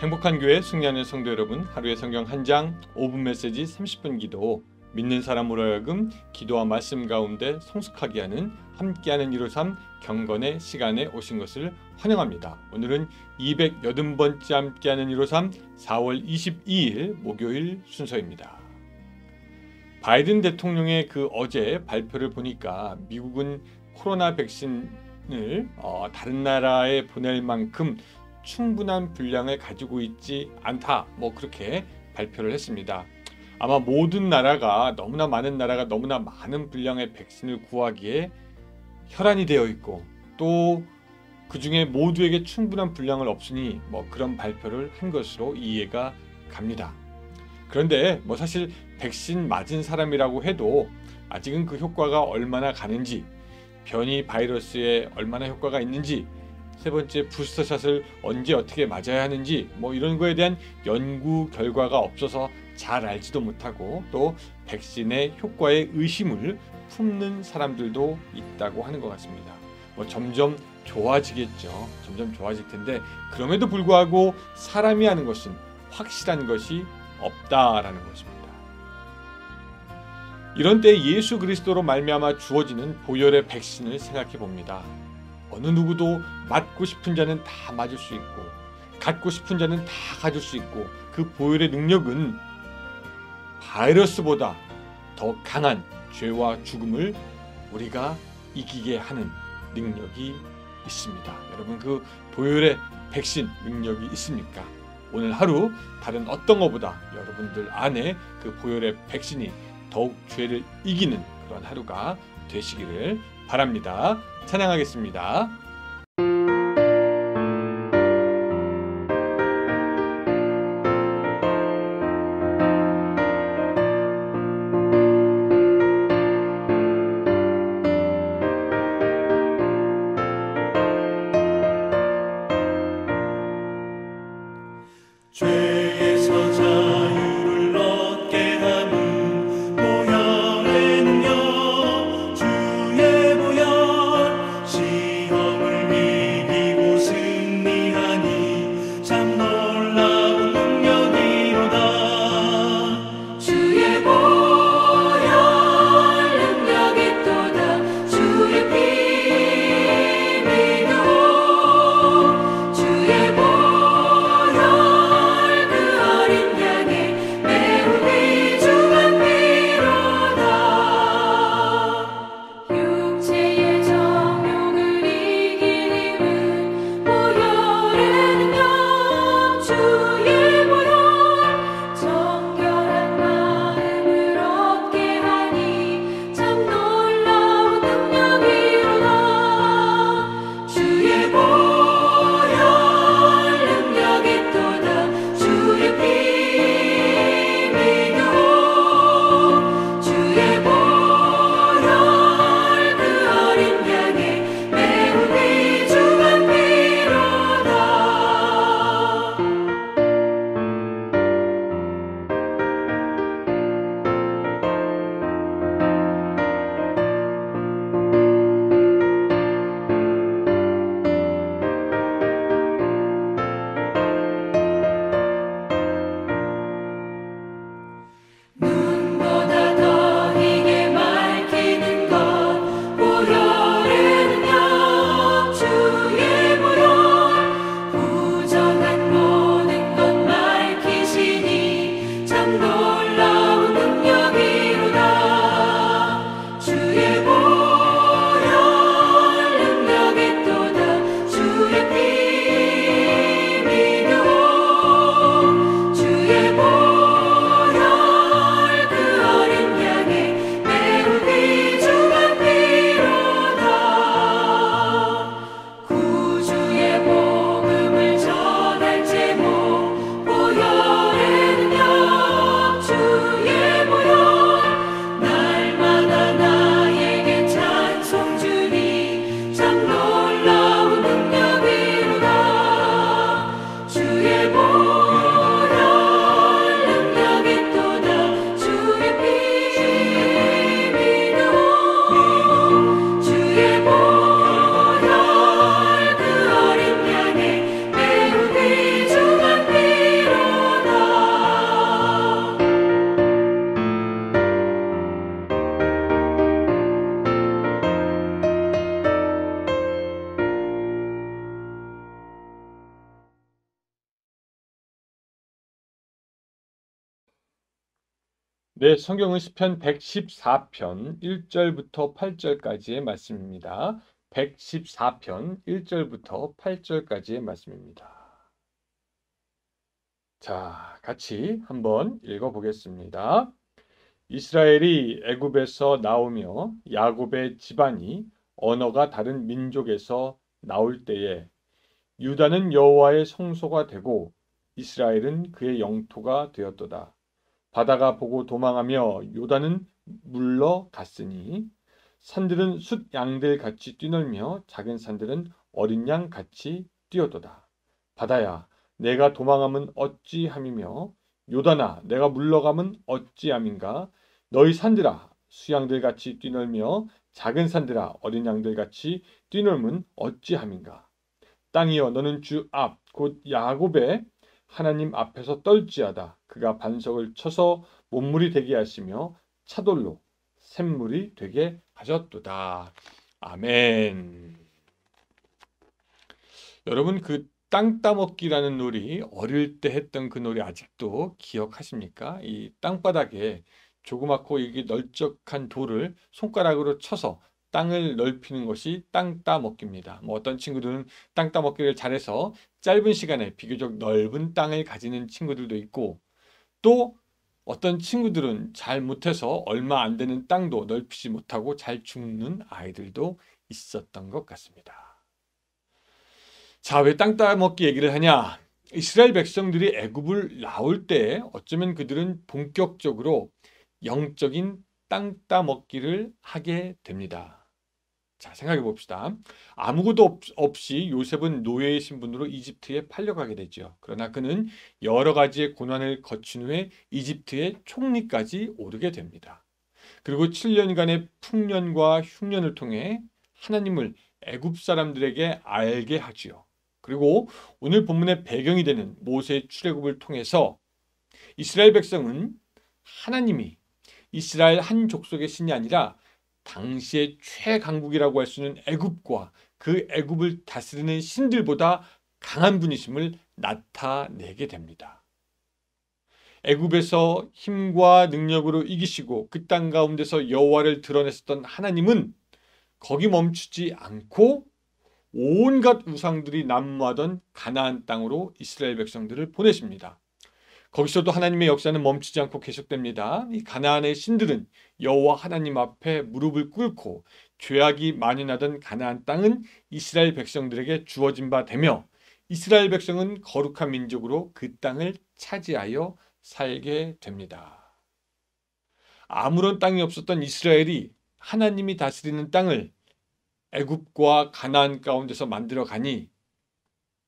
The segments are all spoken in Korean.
행복한 교회 승리하는 성도 여러분, 하루의 성경 한 장 5분 메시지 30분 기도, 믿는 사람으로 하여금 기도와 말씀 가운데 성숙하게 하는 함께하는 153 경건의 시간에 오신 것을 환영합니다. 오늘은 280번째 함께하는 153 4월 22일 목요일 순서입니다. 바이든 대통령의 어제 발표를 보니까 미국은 코로나 백신을 다른 나라에 보낼 만큼 충분한 분량을 가지고 있지 않다, 그렇게 발표를 했습니다. 아마 모든 나라가 너무나 많은 분량의 백신을 구하기에 혈안이 되어 있고, 또 그 중에 모두에게 충분한 분량을 없으니 그런 발표를 한 것으로 이해가 갑니다. 그런데 사실 백신 맞은 사람이라고 해도 아직은 그 효과가 얼마나 가는지, 변이 바이러스에 얼마나 효과가 있는지, 세 번째 부스터샷을 언제 어떻게 맞아야 하는지 이런 거에 대한 연구 결과가 없어서 잘 알지도 못하고, 또 백신의 효과에 의심을 품는 사람들도 있다고 하는 것 같습니다. 점점 좋아지겠죠. 점점 좋아질 텐데, 그럼에도 불구하고 사람이 하는 것은 확실한 것이 없다라는 것입니다. 이런 때 예수 그리스도로 말미암아 주어지는 보혈의 백신을 생각해 봅니다. 어느 누구도 맞고 싶은 자는 다 맞을 수 있고, 갖고 싶은 자는 다 가질 수 있고, 그 보혈의 능력은 바이러스보다 더 강한 죄와 죽음을 우리가 이기게 하는 능력이 있습니다. 여러분, 그 보혈의 백신 능력이 있습니까? 오늘 하루 다른 어떤 것보다 여러분들 안에 그 보혈의 백신이 더욱 죄를 이기는 그런 하루가 되시기를 바랍니다. 찬양하겠습니다. 죄에서 자유를 얻게 하는 보혈의 능력, 주의 보혈, 시험을 네, 성경은 시편 114편 1절부터 8절까지의 말씀입니다. 114편 1절부터 8절까지의 말씀입니다. 자, 같이 한번 읽어보겠습니다. 이스라엘이 애굽에서 나오며 야곱의 집안이 언어가 다른 민족에서 나올 때에 유다는 여호와의 성소가 되고 이스라엘은 그의 영토가 되었도다. 바다가 보고 도망하며 요단은 물러갔으니 산들은 숫 양들 같이 뛰놀며 작은 산들은 어린 양 같이 뛰어도다. 바다야 내가 도망함은 어찌함이며 요단아 내가 물러감은 어찌함인가. 너희 산들아 수양들 같이 뛰놀며 작은 산들아 어린 양들 같이 뛰놀면 어찌함인가. 땅이여 너는 주 앞 곧 야곱의 하나님 앞에서 떨지어다. 그가 반석을 쳐서 못물이 되게 하시며 차돌로 샘물이 되게 하셨도다. 아멘. 여러분 그 땅 따먹기라는 놀이 어릴 때 했던 그 놀이 아직도 기억하십니까? 이 땅바닥에 조그맣고 이게 널쩍한 돌을 손가락으로 쳐서 땅을 넓히는 것이 땅 따먹기입니다. 뭐 어떤 친구들은 땅 따먹기를 잘해서 짧은 시간에 비교적 넓은 땅을 가지는 친구들도 있고 또 어떤 친구들은 잘 못해서 얼마 안 되는 땅도 넓히지 못하고 잘 죽는 아이들도 있었던 것 같습니다. 자, 왜 땅 따먹기 얘기를 하냐? 이스라엘 백성들이 애굽을 나올 때 어쩌면 그들은 본격적으로 영적인 땅 따먹기를 하게 됩니다. 자, 생각해 봅시다. 아무것도 없이 요셉은 노예의 신분으로 이집트에 팔려가게 되죠. 그러나 그는 여러 가지의 고난을 거친 후에 이집트의 총리까지 오르게 됩니다. 그리고 7년간의 풍년과 흉년을 통해 하나님을 애굽 사람들에게 알게 하지요. 그리고 오늘 본문의 배경이 되는 모세의 출애굽을 통해서 이스라엘 백성은 하나님이 이스라엘 한 족속의 신이 아니라 당시의 최강국이라고 할 수 있는 애굽과 그 애굽을 다스리는 신들보다 강한 분이심을 나타내게 됩니다. 애굽에서 힘과 능력으로 이기시고 그 땅 가운데서 여호와를 드러냈었던 하나님은 거기 멈추지 않고 온갖 우상들이 난무하던 가나안 땅으로 이스라엘 백성들을 보내십니다. 거기서도 하나님의 역사는 멈추지 않고 계속됩니다. 이 가나안의 신들은 여호와 하나님 앞에 무릎을 꿇고 죄악이 만연하던 가나안 땅은 이스라엘 백성들에게 주어진 바 되며 이스라엘 백성은 거룩한 민족으로 그 땅을 차지하여 살게 됩니다. 아무런 땅이 없었던 이스라엘이 하나님이 다스리는 땅을 애굽과 가나안 가운데서 만들어 가니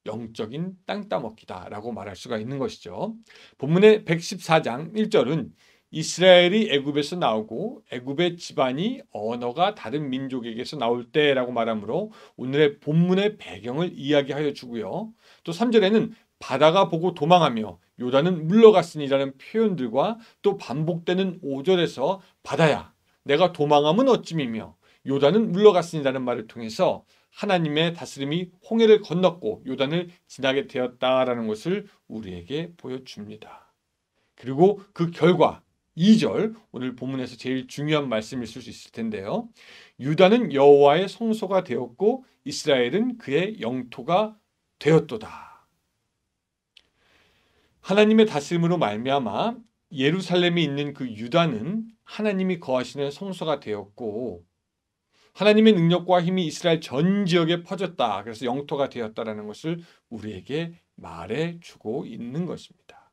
영적인 땅 따먹기다라고 말할 수가 있는 것이죠. 본문의 114장 1절은 이스라엘이 애굽에서 나오고 애굽의 집안이 언어가 다른 민족에게서 나올 때라고 말하므로 오늘의 본문의 배경을 이야기하여 주고요. 또 3절에는 바다가 보고 도망하며 요단은 물러갔으니라는 표현들과 또 반복되는 5절에서 바다야 내가 도망하면 어찌미며 요단은 물러갔으니라는 말을 통해서 하나님의 다스림이 홍해를 건넜고 요단을 지나게 되었다라는 것을 우리에게 보여줍니다. 그리고 그 결과 2절 오늘 본문에서 제일 중요한 말씀일 수 있을 텐데요. 유다는 여호와의 성소가 되었고 이스라엘은 그의 영토가 되었도다. 하나님의 다스림으로 말미암아 예루살렘에 있는 그 유다는 하나님이 거하시는 성소가 되었고 하나님의 능력과 힘이 이스라엘 전 지역에 퍼졌다. 그래서 영토가 되었다라는 것을 우리에게 말해주고 있는 것입니다.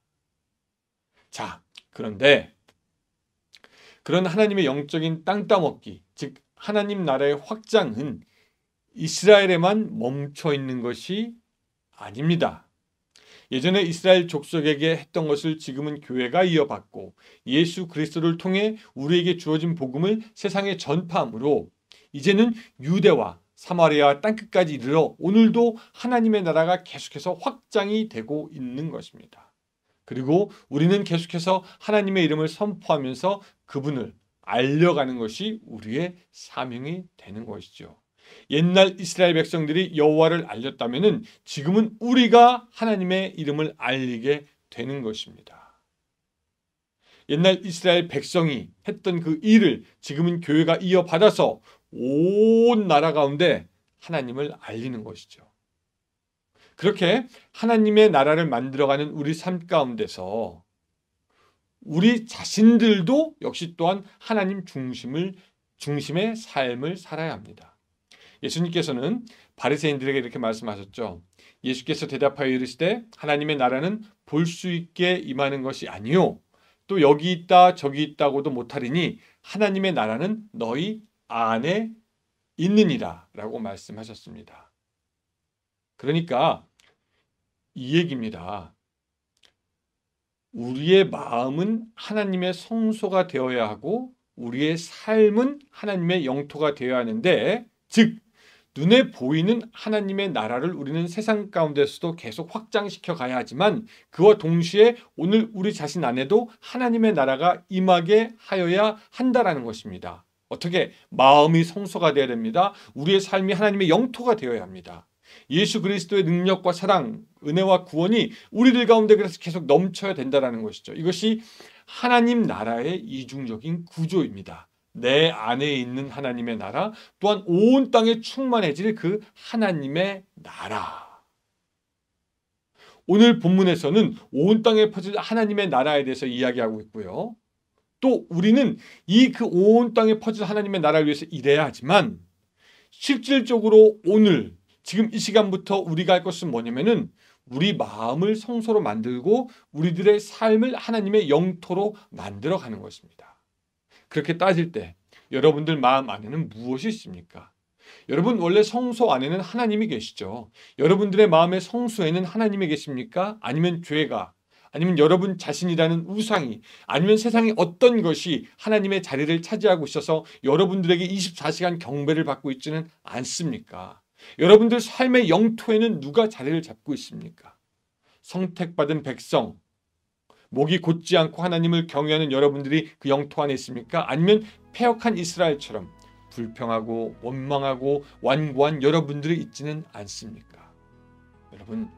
자, 그런데 그런 하나님의 영적인 땅 따먹기, 즉 하나님 나라의 확장은 이스라엘에만 멈춰 있는 것이 아닙니다. 예전에 이스라엘 족속에게 했던 것을 지금은 교회가 이어받고 예수 그리스도를 통해 우리에게 주어진 복음을 세상에 전파함으로 이제는 유대와 사마리아 땅끝까지 이르러 오늘도 하나님의 나라가 계속해서 확장이 되고 있는 것입니다. 그리고 우리는 계속해서 하나님의 이름을 선포하면서 그분을 알려가는 것이 우리의 사명이 되는 것이죠. 옛날 이스라엘 백성들이 여호와를 알렸다면 지금은 우리가 하나님의 이름을 알리게 되는 것입니다. 옛날 이스라엘 백성이 했던 그 일을 지금은 교회가 이어받아서 온 나라 가운데 하나님을 알리는 것이죠. 그렇게 하나님의 나라를 만들어가는 우리 삶 가운데서 우리 자신들도 역시 또한 하나님 중심의 삶을 살아야 합니다. 예수님께서는 바리새인들에게 이렇게 말씀하셨죠. 예수께서 대답하여 이르시되 하나님의 나라는 볼 수 있게 임하는 것이 아니요 또 여기 있다 저기 있다고도 못하리니 하나님의 나라는 너희 안에 있느니라 라고 말씀하셨습니다. 그러니까 이 얘기입니다. 우리의 마음은 하나님의 성소가 되어야 하고 우리의 삶은 하나님의 영토가 되어야 하는데, 즉 눈에 보이는 하나님의 나라를 우리는 세상 가운데서도 계속 확장시켜 가야 하지만 그와 동시에 오늘 우리 자신 안에도 하나님의 나라가 임하게 하여야 한다라는 것입니다. 어떻게? 마음이 성소가 되어야 됩니다. 우리의 삶이 하나님의 영토가 되어야 합니다. 예수 그리스도의 능력과 사랑, 은혜와 구원이 우리들 가운데 그래서 계속 넘쳐야 된다는 것이죠. 이것이 하나님 나라의 이중적인 구조입니다. 내 안에 있는 하나님의 나라, 또한 온 땅에 충만해질 그 하나님의 나라. 오늘 본문에서는 온 땅에 퍼질 하나님의 나라에 대해서 이야기하고 있고요. 또 우리는 이 그 온 땅에 퍼질 하나님의 나라를 위해서 일해야 하지만 실질적으로 오늘 지금 이 시간부터 우리가 할 것은 뭐냐면은 우리 마음을 성소로 만들고 우리들의 삶을 하나님의 영토로 만들어가는 것입니다. 그렇게 따질 때 여러분들 마음 안에는 무엇이 있습니까? 여러분 원래 성소 안에는 하나님이 계시죠. 여러분들의 마음의 성소에는 하나님이 계십니까? 아니면 죄가, 아니면 여러분 자신이라는 우상이, 아니면 세상의 어떤 것이 하나님의 자리를 차지하고 있어서 여러분들에게 24시간 경배를 받고 있지는 않습니까? 여러분들 삶의 영토에는 누가 자리를 잡고 있습니까? 선택받은 백성, 목이 곧지 않고 하나님을 경외하는 여러분들이 그 영토 안에 있습니까? 아니면 패역한 이스라엘처럼 불평하고 원망하고 완고한 여러분들이 있지는 않습니까? 여러분,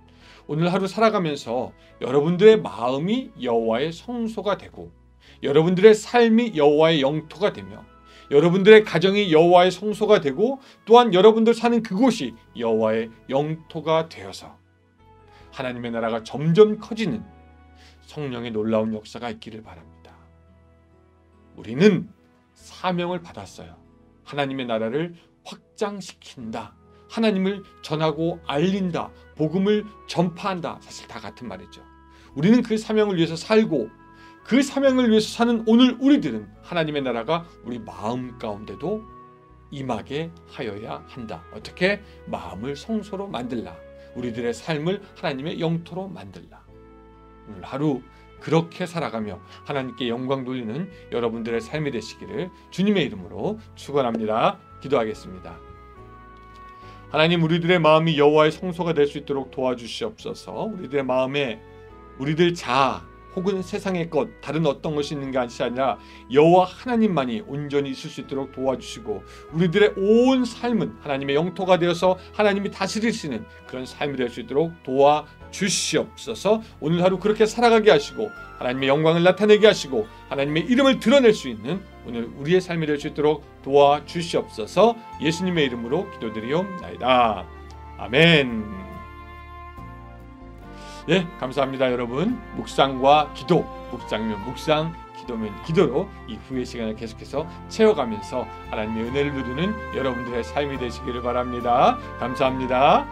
오늘 하루 살아가면서 여러분들의 마음이 여호와의 성소가 되고 여러분들의 삶이 여호와의 영토가 되며 여러분들의 가정이 여호와의 성소가 되고 또한 여러분들 사는 그곳이 여호와의 영토가 되어서 하나님의 나라가 점점 커지는 성령의 놀라운 역사가 있기를 바랍니다. 우리는 사명을 받았어요. 하나님의 나라를 확장시킨다. 하나님을 전하고 알린다. 복음을 전파한다. 사실 다 같은 말이죠. 우리는 그 사명을 위해서 살고 그 사명을 위해서 사는 오늘 우리들은 하나님의 나라가 우리 마음 가운데도 임하게 하여야 한다. 어떻게? 마음을 성소로 만들라. 우리들의 삶을 하나님의 영토로 만들라. 오늘 하루 그렇게 살아가며 하나님께 영광 돌리는 여러분들의 삶이 되시기를 주님의 이름으로 축원합니다. 기도하겠습니다. 하나님, 우리들의 마음이 여호와의 성소가 될 수 있도록 도와주시옵소서. 우리들의 마음에 우리들 자아 혹은 세상의 것, 다른 어떤 것이 있는 것이 아니라 여호와 하나님만이 온전히 있을 수 있도록 도와주시고 우리들의 온 삶은 하나님의 영토가 되어서 하나님이 다스리시는 그런 삶이 될 수 있도록 도와주시옵소서. 오늘 하루 그렇게 살아가게 하시고 하나님의 영광을 나타내게 하시고 하나님의 이름을 드러낼 수 있는 오늘 우리의 삶이 될 수 있도록 도와주시옵소서. 예수님의 이름으로 기도드리옵나이다. 아멘. 예, 감사합니다 여러분. 묵상과 기도, 묵상이면 묵상, 기도면 기도로 이 후의 시간을 계속해서 채워가면서 하나님의 은혜를 누리는 여러분들의 삶이 되시기를 바랍니다. 감사합니다.